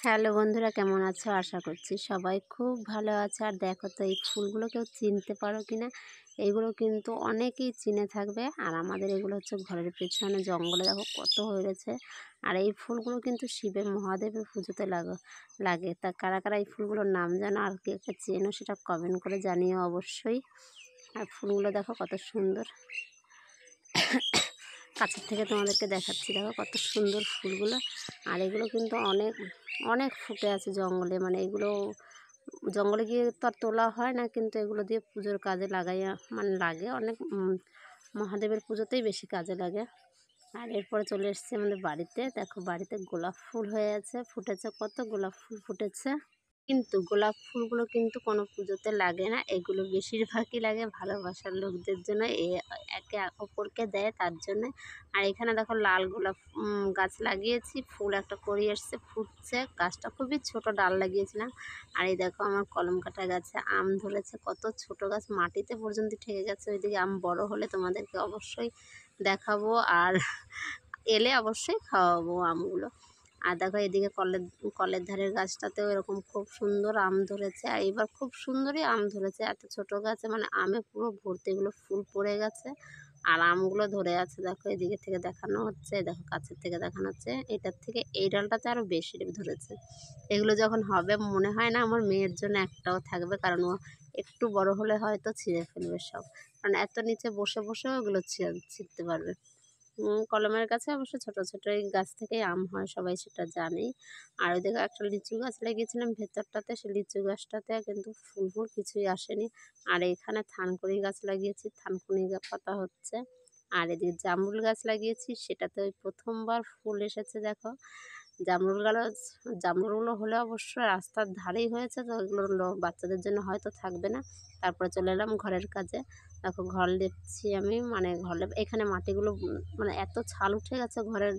Hello বন্ধুরা, কেমন আছো? আশা করছি সবাই খুব ভালো আছে। আর দেখো তো এই ফুলগুলো কেউ চিনতে পারো কি না? এইগুলো কিন্তু অনেকেই চিনে থাকবে। আর আমাদের এগুলো হচ্ছে ঘরের পেছনে জঙ্গলে দেখো কত হয়েছে। আর এই ফুলগুলো কিন্তু শিবের মহাদেবের পুজোতে লাগে। তা কারা কারা এই ফুলগুলোর নাম জানো আর কে কে চেনো সেটা কমেন্ট করে জানিও অবশ্যই। আর ফুলগুলো দেখো কত সুন্দর। কাছের থেকে তোমাদেরকে দেখাচ্ছি, দেখো কত সুন্দর ফুলগুলো। আর এগুলো কিন্তু অনেক অনেক ফুটে আছে জঙ্গলে, মানে এগুলো জঙ্গলে গিয়ে তো আর তোলা হয় না, কিন্তু এগুলো দিয়ে পুজোর কাজে লাগে অনেক। মহাদেবের পুজোতেই বেশি কাজে লাগে। আর এরপরে চলে এসেছি আমাদের বাড়িতে। দেখো বাড়িতে গোলাপ ফুল হয়ে আছে, ফুটেছে, কত গোলাপ ফুল ফুটেছে। কিন্তু গোলাপ ফুলগুলো কিন্তু কোনো পুজোতে লাগে না, এগুলো বেশিরভাগই লাগে ভালোবাসার লোকদের জন্য, একে অপরকে দেয় তার জন্য। আর এখানে দেখো লাল গোলাপ গাছ লাগিয়েছি, ফুল একটা করি এসছে, ফুটছে। গাছটা খুবই ছোট, ডাল লাগিয়েছিলাম। আর এই দেখো আমার কলম কাটা গাছে আম ধরেছে, কত ছোট গাছ মাটিতে পর্যন্ত ঠেকে গেছে। ওইদিকে আম বড় হলে তোমাদেরকে অবশ্যই দেখাবো, আর এলে অবশ্যই খাওয়াবো আমগুলো। আর দেখো এদিকে কলের ধারের গাছটাতেও এরকম খুব সুন্দর আম ধরেছে। আর এবার খুব সুন্দরই আম ধরেছে, এত ছোট গাছে মানে আমে পুরো ভর্তি, এগুলো ফুল পড়ে গেছে আর আমগুলো ধরে আছে। দেখো এদিকে থেকে দেখানো হচ্ছে, দেখো কাছের থেকে দেখানো হচ্ছে, এটার থেকে এই ডালটাতে আরও বেশি ধরেছে। এগুলো যখন হবে মনে হয় না আমার মেয়ের জন্য একটাও থাকবে, কারণ ও একটু বড় হলে হয়তো ছিঁড়ে ফেলবে সব, কারণ এত নিচে বসে বসেও এগুলো ছিঁড়তে পারবে। কলমের গাছে অবশ্য ছোট ছোট এই গাছ থেকেই আম হয়, সবাই সেটা জানেই। আর ওই দেখো একটা লিচু গাছ লাগিয়েছিলাম ভেতরটাতে, সেই লিচু গাছটাতে কিন্তু ফুল কিছুই আসেনি। আর এখানে থানকুনি গাছ লাগিয়েছি, থানকুনি পাতা হচ্ছে। আর এদিকে জামরুল গাছ লাগিয়েছি, সেটাতে ওই প্রথমবার ফুল এসেছে। দেখো জামরুল গাছ, জামরুলগুলো হলে অবশ্য রাস্তার ধারেই হয়েছে, তো ওইগুলো বাচ্চাদের জন্য হয়তো থাকবে না। তারপরে চলে এলাম ঘরের কাজে। দেখো ঘর লেপছি আমি, মানে এখানে মাটিগুলো মানে এত ছাল উঠে গেছে ঘরের,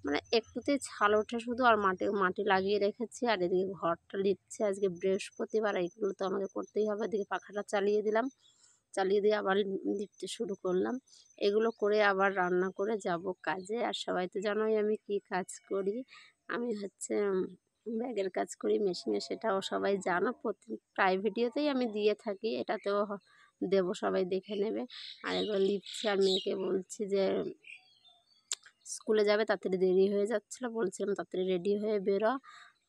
মানে একটুতেই ছাল ওঠে শুধু। আর মাটি লাগিয়ে রেখেছি। আর এদিকে ঘরটা লিপছি, আজকে বৃহস্পতিবার, এইগুলো তো আমাকে করতেই হবে। এদিকে পাখাটা চালিয়ে দিলাম, চালিয়ে দিয়ে আবার লিপতে শুরু করলাম। এগুলো করে আবার রান্না করে যাব কাজে। আর সবাই তো জানোই আমি কি কাজ করি, আমি হচ্ছে ব্যাগের কাজ করি মেশিনে, সেটাও সবাই জানো। প্রায় ভিডিওতেই আমি দিয়ে থাকি, এটাতেও দেবো, সবাই দেখে নেবে। আর এগুলো লিখছি, আর মেয়েকে বলছি যে স্কুলে যাবে, তাড়াতাড়ি দেরি হয়ে যাচ্ছিলো, বলছিলাম তাড়াতাড়ি রেডি হয়ে বেরো।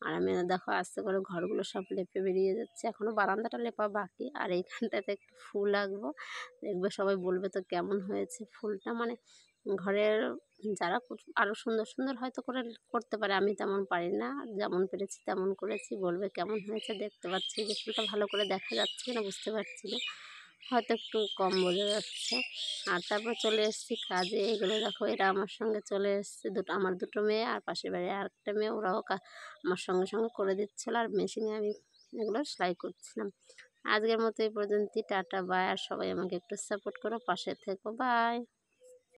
আর আমি দেখো আস্তে করে ঘরগুলো সব লেপে বেরিয়ে যাচ্ছে, এখনও বারান্দাটা লেপা বাকি। আর এইখানটাতে একটু ফুল আঁকবো, দেখবে সবাই বলবে তো কেমন হয়েছে ফুলটা। মানে ঘরের যারা আরও সুন্দর সুন্দর হয়তো করতে পারে, আমি তেমন পারি না, যেমন পেরেছি তেমন করেছি। বলবে কেমন হয়েছে। দেখতে পাচ্ছি যে ফুলটা ভালো করে দেখা যাচ্ছে কিনা বুঝতে পারছি না, হয়তো একটু কম বোঝা যাচ্ছে। আর তারপর চলে এসেছি কাজে। এগুলো দেখো এরা আমার সঙ্গে চলে এসছে, আমার দুটো মেয়ে, আর পাশের বাড়ি আর একটা মেয়ে, ওরাও আমার সঙ্গে সঙ্গে করে দিচ্ছিলো। আর মেশিনে আমি এগুলো সেলাই করছিলাম। আজকের মতো এই পর্যন্তই, টাটা বাই। আর সবাই আমাকে একটু সাপোর্ট করো, পাশে থেকো, বাই।